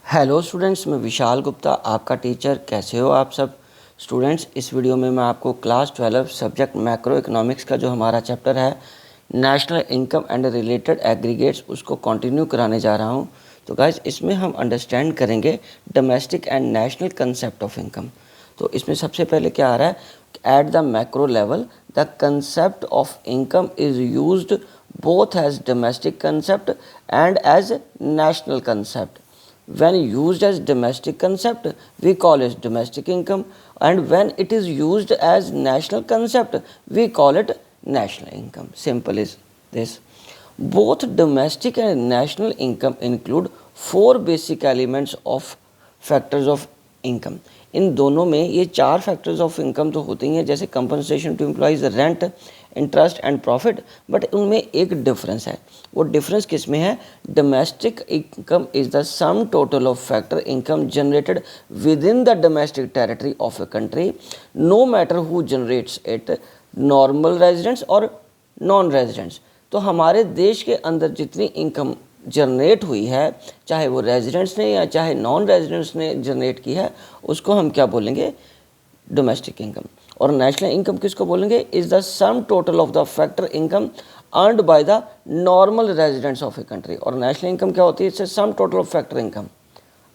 Hello students, मैं विशाल गुप्ता आपका teacher. कैसे हो आप सब स्टूडेंट्स। इस वीडियो में मैं आपको क्लास 12 सब्जेक्ट मैक्रो इकोनॉमिक्स का जो हमारा चैप्टर है national income and related aggregates उसको कंटिन्यू कराने जा रहा हूं। तो गाइस, इसमें हम अंडरस्टैंड करेंगे domestic and national concept of income. तो इसमें सबसे पहले क्या आ रहा है, at the macro level the concept of income is used both as domestic concept and as national concept. When used as domestic concept, we call it domestic income, and when it is used as national concept, we call it national income. Simple is this. Both domestic and national income include four basic elements of factors of income. इन दोनों में ये चार factors of income तो होते ही हैं, जैसे compensation to employees, rent, interest and profit. But उनमें एक डिफरेंस है। वो डिफरेंस किस में है? Domestic income is the sum total of factor income generated within the domestic territory of a country, no matter who generates it, normal residents और non residents. तो हमारे देश के अंदर जितनी इनकम जनरेट हुई है, चाहे वो रेजिडेंट्स ने या चाहे नॉन रेजिडेंट्स ने जनरेट की है, उसको हम क्या बोलेंगे? Domestic income. और नेशनल इनकम किसको बोलेंगे? Is the sum total of the factor income earned by the normal residents of a country. और नेशनल इनकम क्या होती है? It's some total of factor income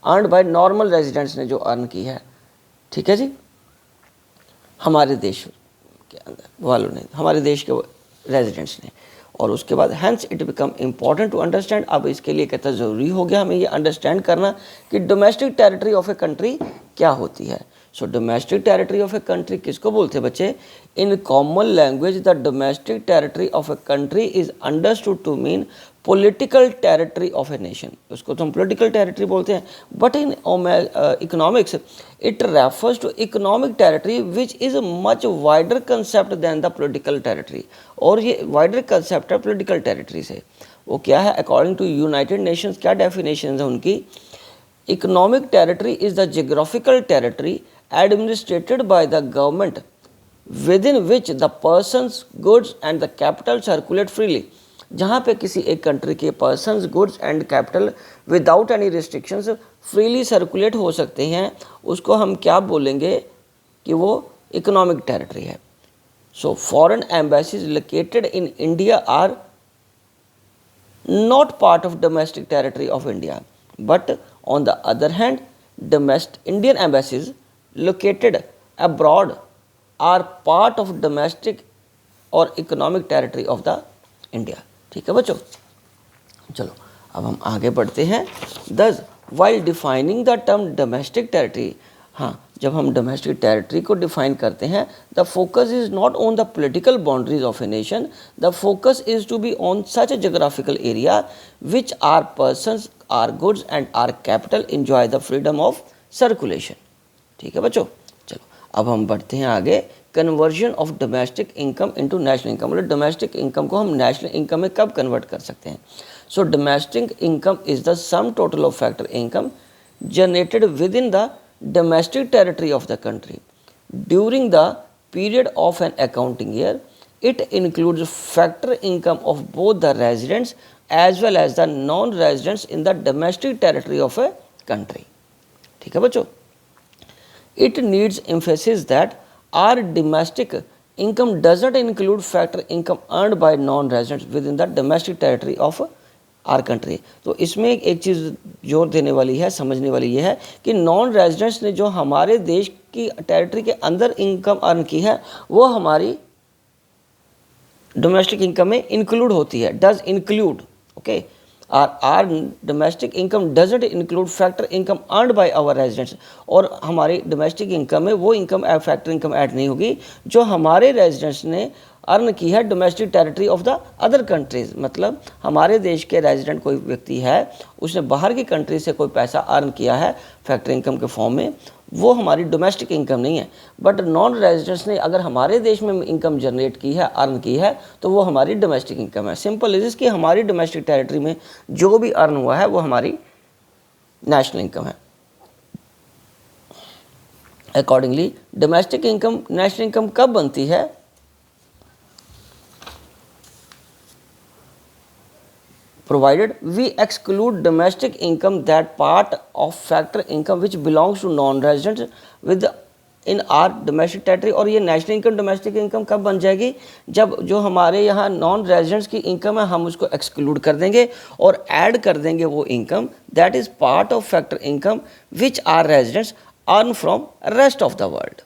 earned by normal residents ने जो earn की है। ठीक है जी, हमारे देश के अंदर वालों ने, हमारे देश के रेजिडेंट्स ने। और उसके बाद hence it become important to understand. अब इसके लिए कहता ज़रूरी हो गया हमें ये अंडरस्टैंड करना कि domestic territory of a country क्या होती है। So domestic territory of a country किसको बोलते हैं बच्चे? In common language the domestic territory of a country is understood to mean political territory of a nation. उसको तो हम पॉलिटिकल टेरिटरी बोलते हैं, but in economics it refers to economic territory which is much wider concept than the political territory. और ये wider concept है political territory से। वो क्या है? अकॉर्डिंग टू यूनाइटेड नेशंस क्या डेफिनेशन है उनकी? Economic territory is the geographical territory administrated by the government within which the persons, goods and the capital circulate freely। जहाँ पे किसी एक कंट्री के persons, goods and capital without any restrictions freely circulate हो सकते हैं, उसको हम क्या बोलेंगे कि वो इकोनॉमिक टेरिटरी है। So foreign embassies located in India are not part of domestic territory of India, but on the other hand domestic Indian embassies located abroad are part of domestic और economic territory of the India. ठीक है बच्चों, चलो अब हम आगे बढ़ते हैं। Thus while defining the term domestic territory, हाँ, जब हम डोमेस्टिक टेरिटरी को डिफाइन करते हैं, the focus is not on the political boundaries of a nation, the focus is to be on such a geographical area which are persons, are goods and are capital enjoy the freedom of circulation. ठीक है बच्चों, चलो अब हम बढ़ते हैं आगे। Conversion of domestic income into national income, मतलब डोमेस्टिक इनकम को हम नेशनल इनकम में कब कन्वर्ट कर सकते हैं? So domestic income is the sum total of factor income generated within the domestic territory of the country during the period of an accounting year. It includes factor income of both the residents as well as the non-residents in the domestic territory of a country. ठीक है बच्चों, it needs emphasis that our domestic income does not include factor income earned by non-residents within the domestic territory of our country. तो इसमें एक चीज़ जोर देने वाली है, समझने वाली ये है कि नॉन रेजिडेंट्स ने जो हमारे देश की टेरिटरी के अंदर इनकम अर्न की है, वो हमारी डोमेस्टिक इनकम में इंक्लूड होती है, does include. Okay, our domestic income doesn't include factor income earned by our residents. और हमारी डोमेस्टिक इनकम में वो इनकम फैक्टर इनकम ऐड नहीं होगी जो हमारे रेजिडेंट्स ने अर्न की है domestic territory of the other countries. मतलब हमारे देश के रेजिडेंट कोई व्यक्ति है, उसने बाहर की कंट्री से कोई पैसा अर्न किया है फैक्टर इनकम के फॉर्म में, वो हमारी डोमेस्टिक इनकम नहीं है। बट नॉन रेजिडेंट्स ने अगर हमारे देश में इनकम जनरेट की है, अर्न की है, तो वो हमारी डोमेस्टिक इनकम है। सिंपल इज कि हमारी डोमेस्टिक टेरिटरी में जो भी अर्न हुआ है वो हमारी नेशनल इनकम है। Accordingly domestic income national income कब बनती है? provided we exclude domestic income, that part of factor income which belongs to non-residents with in are domestic territory. और ये नेशनल इनकम डोमेस्टिक इनकम कब बन जाएगी, जब जो हमारे यहाँ नॉन रेजिडेंट्स की इनकम है हम उसको एक्सक्लूड कर देंगे और ऐड कर देंगे वो income that is part of factor income which our residents earn from rest of the world.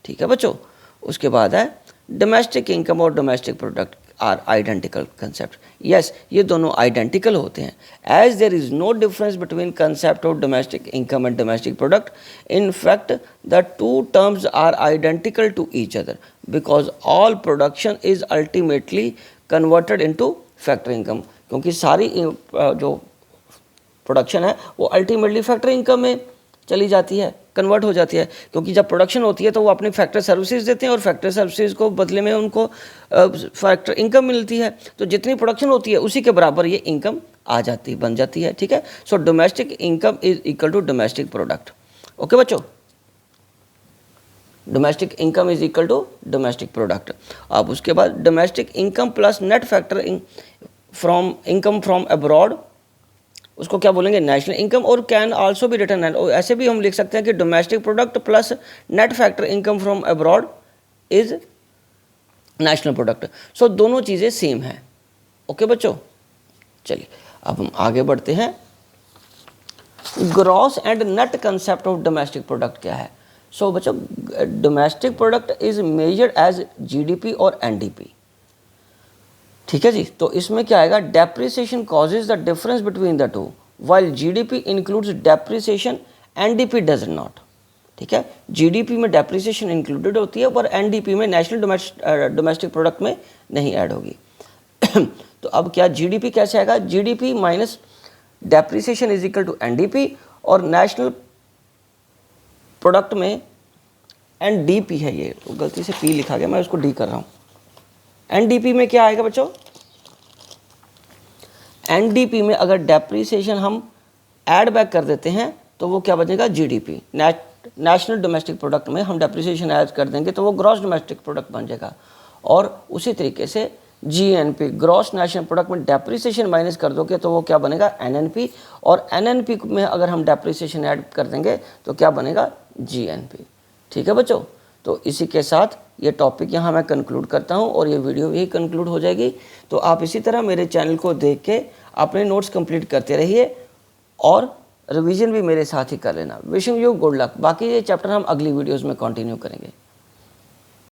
ठीक है बच्चों। उसके बाद है डोमेस्टिक इनकम और domestic product are identical concept. Yes, ये दोनों आइडेंटिकल होते हैं। As there is no difference between concept of domestic income and domestic product, in fact the two terms are identical to each other because all production is ultimately converted into factor income. क्योंकि सारी जो production है वो ultimately factor income में चली जाती है, convert हो जाती है। क्योंकि जब प्रोडक्शन होती है तो वो अपनी फैक्टर सर्विसेज देते हैं और फैक्टर सर्विसेज को बदले में उनको फैक्टर इनकम मिलती है। तो जितनी प्रोडक्शन होती है उसी के बराबर ये इनकम आ जाती बन जाती है। ठीक है। So domestic income is equal to domestic product. Okay बच्चों, domestic income is equal to domestic product. अब उसके बाद domestic income plus net factor from income from abroad, उसको क्या बोलेंगे, नेशनल इनकम। और कैन आल्सो भी रिटर्न एंड, ऐसे भी हम लिख सकते हैं कि domestic product plus net factor income from abroad is national product. So दोनों चीज़ें सेम हैं। ओके बच्चों, चलिए अब हम आगे बढ़ते हैं। Gross and net concept of domestic product क्या है। सो बच्चों, domestic product is measured as GDP और एनडीपी। ठीक है जी। तो इसमें क्या आएगा, depreciation causes the difference between the two while GDP includes depreciation, NDP does not. ठीक है, जीडीपी में डेप्रिसिएशन इंक्लूडेड होती है पर एनडीपी में नेशनल डोमेस्टिक प्रोडक्ट में नहीं ऐड होगी। तो अब क्या जीडीपी कैसे आएगा, GDP minus depreciation is equal to NDP, और नेशनल प्रोडक्ट में एनडीपी है, ये तो गलती से पी लिखा गया, मैं उसको डी कर रहा हूँ। एनडीपी में क्या आएगा बच्चों, एनडीपी में अगर डेप्रिसिएशन हम ऐड बैक कर देते हैं तो वो क्या बनेगा, जीडीपी। नेशनल डोमेस्टिक प्रोडक्ट में हम डेप्रिसिएशन ऐड कर देंगे तो वो ग्रॉस डोमेस्टिक प्रोडक्ट बन जाएगा। और उसी तरीके से जीएनपी, ग्रॉस नेशनल प्रोडक्ट में डेप्रिसिएशन माइनस कर दोगे तो वो क्या बनेगा, एनएनपी। और एनएनपी में अगर हम डेप्रिसिएशन ऐड कर देंगे तो क्या बनेगा, जीएनपी। ठीक है बच्चों। तो इसी के साथ ये टॉपिक यहाँ मैं कंक्लूड करता हूँ और ये वीडियो भी कंक्लूड हो जाएगी। तो आप इसी तरह मेरे चैनल को देख के अपने नोट्स कंप्लीट करते रहिए और रिवीजन भी मेरे साथ ही कर लेना। Wishing you good luck. बाकी ये चैप्टर हम अगली वीडियोस में कंटिन्यू करेंगे।